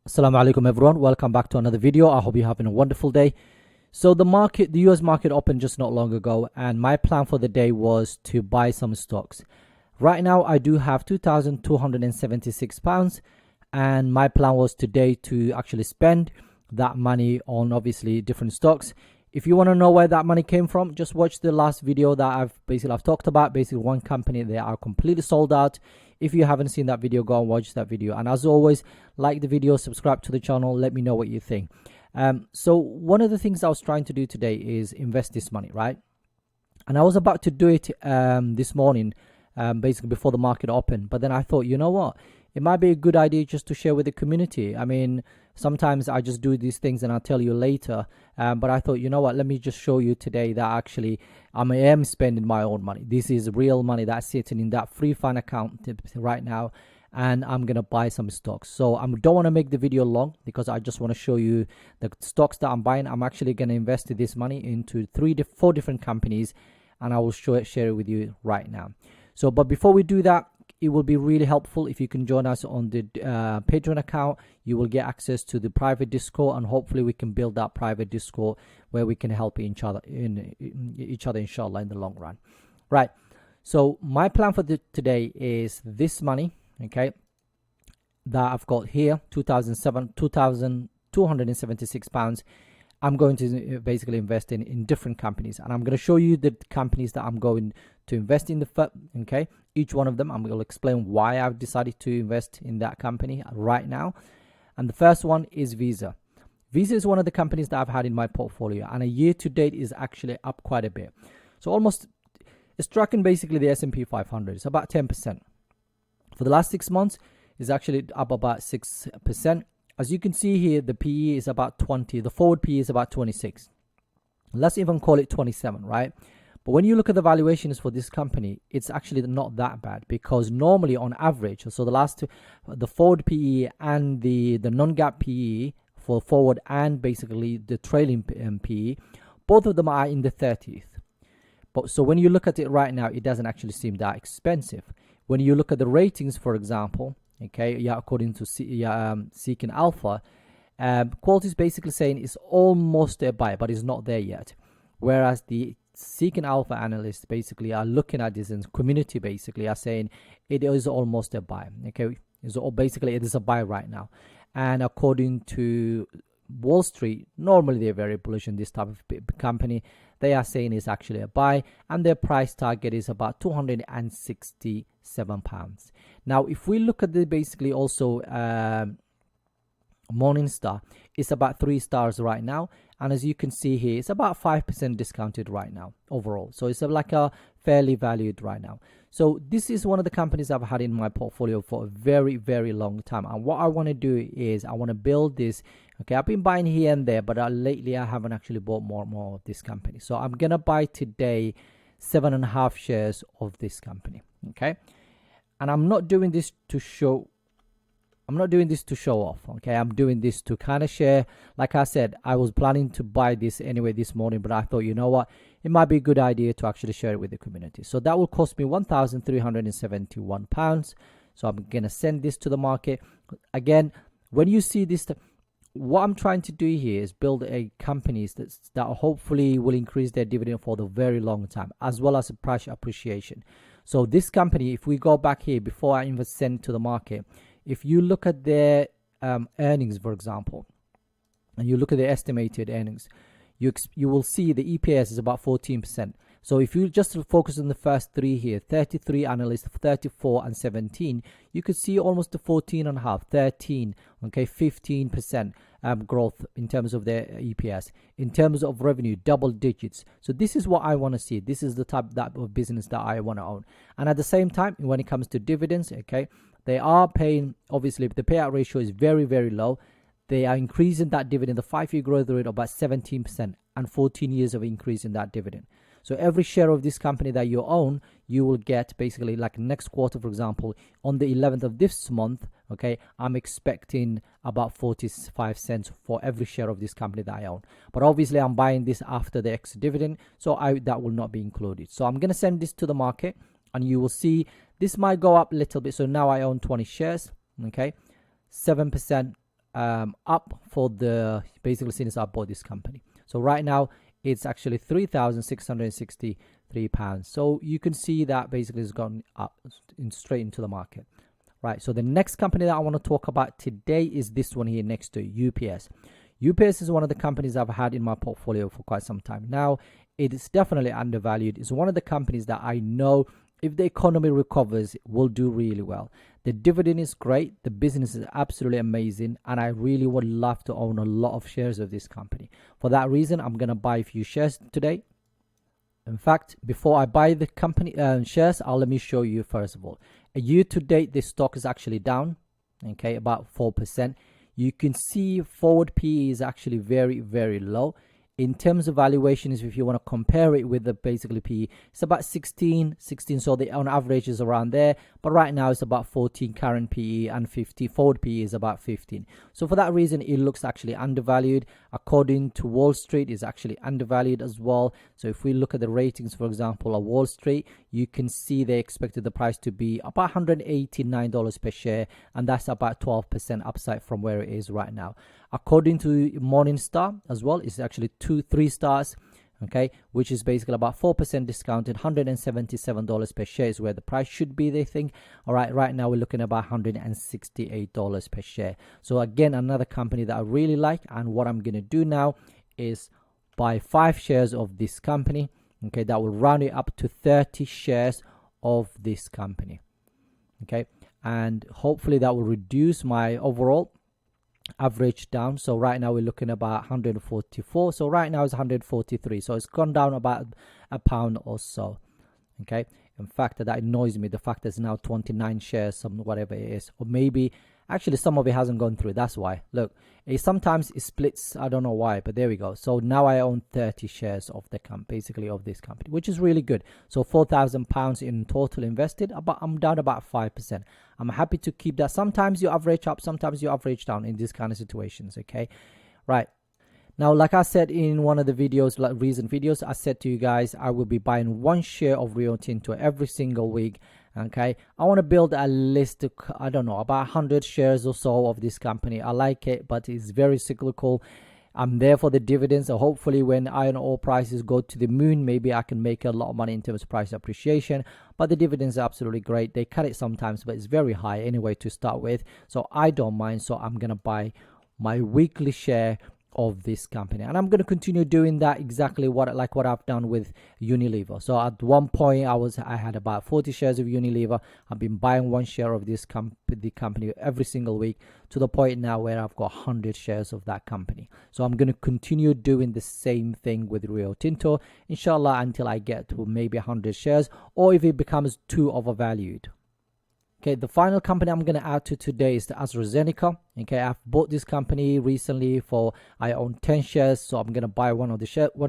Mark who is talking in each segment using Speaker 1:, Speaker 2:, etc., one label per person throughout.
Speaker 1: Assalamu Alaikum everyone, welcome back to another video. I hope you're having a wonderful day. So the US market opened just not long ago, and my plan for the day was to buy some stocks. Right now I do have £2,276, and my plan was today to actually spend that money on obviously different stocks. If you want to know where that money came from, just watch the last video that I've talked about. Basically one company, they are completely sold out. If you haven't seen that video, go and watch that video. And as always, like the video, subscribe to the channel, let me know what you think. So one of the things I was trying to do today is invest this money, right? And I was about to do it this morning, basically before the market opened. But then I thought, you know what? It might be a good idea just to share with the community. I mean, sometimes I just do these things and I'll tell you later. But I thought, you know what? Let me just show you today that actually I am spending my own money. This is real money that's sitting in that free fund account right now. And I'm going to buy some stocks. So I don't want to make the video long because I just want to show you the stocks that I'm buying. I'm actually going to invest this money into four different companies. And I will share it with you right now. So, but before we do that, it will be really helpful if you can join us on the Patreon account. You will get access to the private Discord, and hopefully we can build that private Discord where we can help each other, inshallah, in the long run. Right. So my plan for today is this money, okay, that I've got here, £2,276. I'm going to basically invest in different companies, and I'm going to show you the companies that I'm going to invest in okay, each one of them. I'm going to explain why I've decided to invest in that company right now. And the first one is Visa. Visa is one of the companies that I've had in my portfolio, and a year to date is actually up quite a bit. So almost it's tracking basically the S&P 500. It's about 10%. For the last 6 months, it's actually up about 6%. As you can see here, the PE is about 20. The forward PE is about 26. Let's even call it 27, right? But when you look at the valuations for this company, it's actually not that bad, because normally on average, so the forward PE and the non-GAAP PE for forward and basically the trailing PE, both of them are in the 30th. But so when you look at it right now, it doesn't actually seem that expensive. When you look at the ratings, for example, okay, yeah, according to Seeking Alpha, Quality is basically saying it's almost a buy, but it's not there yet. Whereas the Seeking Alpha analysts basically are looking at this, and community basically are saying it is almost a buy. Okay, so basically it is a buy right now. And according to Wall Street, normally they're very bullish on this type of company. They are saying it's actually a buy, and their price target is about £267. Now, if we look at the basically also Morningstar, it's about 3 stars right now, and as you can see here, it's about 5% discounted right now overall. So it's like a fairly valued right now. So this is one of the companies I've had in my portfolio for a very, very long time, and what I want to do is I want to build this. Okay, I've been buying here and there, but lately I haven't actually bought more of this company. So I'm gonna buy today 7.5 shares of this company. Okay, and I'm not doing this to show off. Okay, I'm doing this to kind of share. Like I said, I was planning to buy this anyway this morning, but I thought, you know what, it might be a good idea to actually share it with the community. So that will cost me £1,371. So I'm gonna send this to the market. Again, when you see this, what I'm trying to do here is build a companies that hopefully will increase their dividend for the very long time, as well as a price appreciation. So this company, if we go back here before I even send to the market, if you look at their earnings, for example, and you look at the estimated earnings, you will see the EPS is about 14%. So if you just focus on the first 3 here, 33 analysts, 34 and 17, you could see almost the 14.5, 13, okay, 15% growth in terms of their EPS. In terms of revenue, double digits. So this is what I want to see. This is the type of business that I want to own. And at the same time, when it comes to dividends, okay, they are paying, obviously the payout ratio is very, very low. They are increasing that dividend, the 5-year growth rate of about 17% and 14 years of increase in that dividend. So every share of this company that you own, you will get basically like next quarter, for example, on the 11th of this month, okay, I'm expecting about 45 cents for every share of this company that I own. But obviously I'm buying this after the extra dividend, so that will not be included. So I'm going to send this to the market, and you will see this might go up a little bit. So now I own 20 shares, okay, 7% up for the basically since I bought this company. So right now it's actually £3,663. So you can see that basically it's gone up straight into the market. Right, so the next company that I want to talk about today is this one here next to UPS. UPS is one of the companies I've had in my portfolio for quite some time now. It is definitely undervalued. It's one of the companies that I know if the economy recovers, it will do really well. The dividend is great. The business is absolutely amazing. And I really would love to own a lot of shares of this company. For that reason, I'm going to buy a few shares today. In fact, before I buy the company shares, let me show you first of all. A year to date, this stock is actually down, okay, about 4%. You can see forward PE is actually very, very low. In terms of valuations, if you want to compare it with the basically PE, it's about 16, so the on average is around there. But right now it's about 14 current PE and 50 forward PE is about 15. So for that reason, it looks actually undervalued. According to Wall Street, it's actually undervalued as well. So if we look at the ratings, for example, of Wall Street, you can see they expected the price to be about $189 per share, and that's about 12% upside from where it is right now. According to Morningstar as well, it's actually 3 stars, okay, which is basically about 4% discounted. $177 per share is where the price should be, they think. All right, right now we're looking at about $168 per share. So again, another company that I really like, and what I'm going to do now is buy 5 shares of this company, okay, that will round it up to 30 shares of this company, okay, and hopefully that will reduce my overall average down. So right now we're looking about 144. So right now it's 143. So it's gone down about a pound or so. Okay. In fact, that annoys me. The fact that it's now 29 shares, some whatever it is, or maybe actually some of it hasn't gone through. That's why. Look, sometimes it splits. I don't know why, but there we go. So now I own 30 shares of the basically of this company, which is really good. So £4,000 in total invested. But I'm down about 5%. I'm happy to keep that. Sometimes you average up, sometimes you average down in these kind of situations. Okay, right. Now, like I said in one of the videos, like recent videos, I said to you guys, I will be buying 1 share of Rio Tinto every single week. Okay, I want to build a list of, I don't know, about 100 shares or so of this company. I like it, but it's very cyclical. I'm there for the dividends. So hopefully when iron ore prices go to the moon, maybe I can make a lot of money in terms of price appreciation. But the dividends are absolutely great. They cut it sometimes, but it's very high anyway to start with. So I don't mind. So I'm going to buy my weekly share of this company, and I'm going to continue doing that exactly what I've done with Unilever. So at one point I had about 40 shares of Unilever. I've been buying 1 share of this the company every single week, to the point now where I've got 100 shares of that company. So I'm going to continue doing the same thing with Rio Tinto, inshallah, until I get to maybe 100 shares, or if it becomes too overvalued. Okay, the final company I'm going to add to today is the AstraZeneca. Okay, I've bought this company recently I own 10 shares, so I'm going to buy one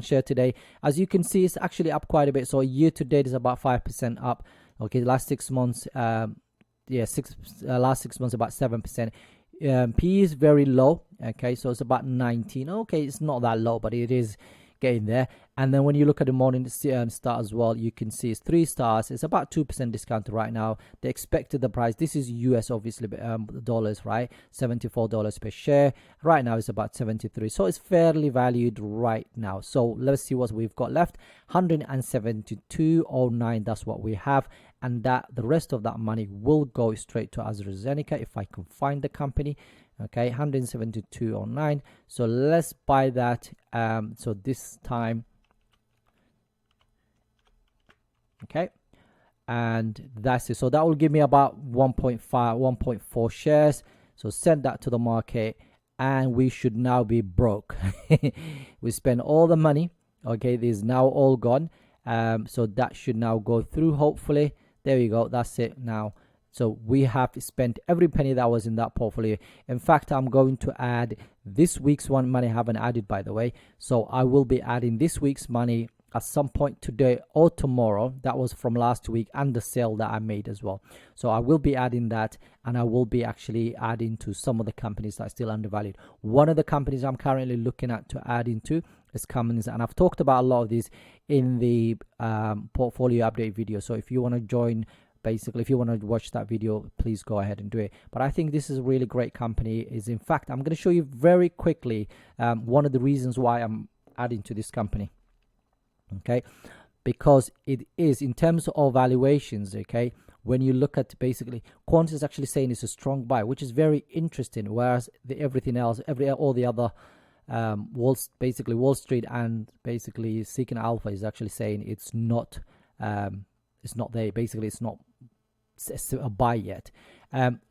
Speaker 1: share today. As you can see, it's actually up quite a bit. So year to date is about 5% up. Okay, last 6 months, last 6 months about 7%. PE is very low. Okay, so it's about 19. Okay, it's not that low, but it is getting there. And then when you look at the Morningstar as well, you can see it's 3 stars. It's about 2% discount right now. They expected the price, this is US obviously, dollars, right, $74 per share. Right now it's about 73, so it's fairly valued right now. So let's see what we've got left. 172.09, that's what we have, and that the rest of that money will go straight to AstraZeneca if I can find the company. Okay, 172.09. So let's buy that. So this time, okay, and that's it. So that will give me about 1.4 shares. So send that to the market, and we should now be broke. We spend all the money. Okay, this is now all gone. So that should now go through, hopefully. There we go. That's it now. So we have spent every penny that was in that portfolio. In fact, I'm going to add this week's money I haven't added, by the way. So I will be adding this week's money at some point today or tomorrow. That was from last week, and the sale that I made as well. So I will be adding that, and I will be actually adding to some of the companies that are still undervalued. One of the companies I'm currently looking at to add into is companies, and I've talked about a lot of these in the portfolio update video. So if you want to join basically, if you want to watch that video, please go ahead and do it. But I think this is a really great company. Is in fact, I'm going to show you very quickly one of the reasons why I'm adding to this company. Okay, because it is, in terms of valuations, okay, when you look at basically, Quant is actually saying it's a strong buy, which is very interesting, whereas everything else, all the other Wall Street and basically Seeking Alpha is actually saying it's not there. Basically, it's not a buy yet.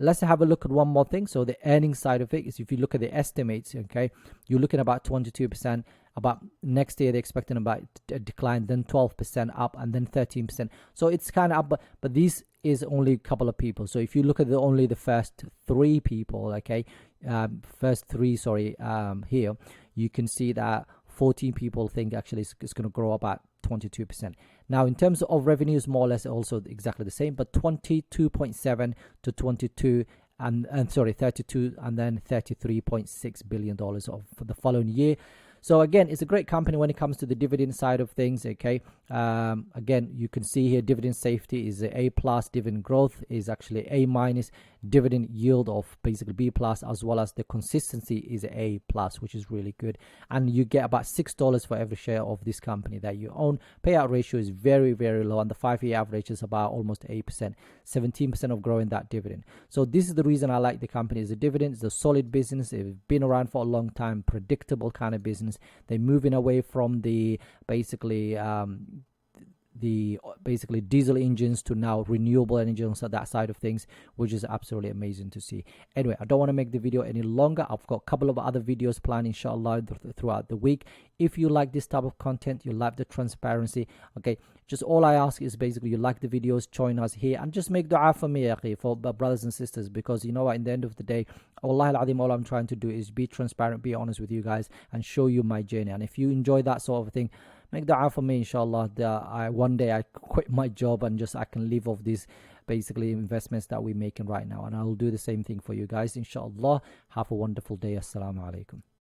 Speaker 1: Let's have a look at one more thing. So the earnings side of it is, if you look at the estimates, okay, you're looking about 22%. About next year, they're expecting about a decline, then 12% up, and then 13%. So it's kind of up, but this is only a couple of people. So if you look at only the first three people, okay, here, you can see that 14 people think actually it's going to grow about 22%. Now, in terms of revenues, more or less also exactly the same, but 22.7 to 22 and 32 and then 33.6 billion dollars for the following year. So again, it's a great company when it comes to the dividend side of things. Okay, again, you can see here dividend safety is A+, dividend growth is actually A-, dividend yield of basically B+, as well as the consistency is A+, which is really good. And you get about $6 for every share of this company that you own. Payout ratio is very, very low, and the 5-year average is about almost 8%, 17% of growing that dividend. So this is the reason I like the company. Is the dividend is a solid business. It's been around for a long time, predictable kind of business. They're moving away from the basically diesel engines to now renewable engines, so that side of things, which is absolutely amazing to see. Anyway, I don't want to make the video any longer. I've got a couple of other videos planned, inshallah, throughout the week. If you like this type of content, you like the transparency, okay, just all I ask is basically you like the videos, join us here, and just make dua for me, for brothers and sisters, because you know what, in the end of the day, Allah al-Azim, all I'm trying to do is be transparent, be honest with you guys, and show you my journey. And if you enjoy that sort of thing, make dua for me, inshallah, that one day I quit my job and I can live off these basically investments that we're making right now, and I'll do the same thing for you guys, inshallah. Have a wonderful day. Assalamu Alaikum.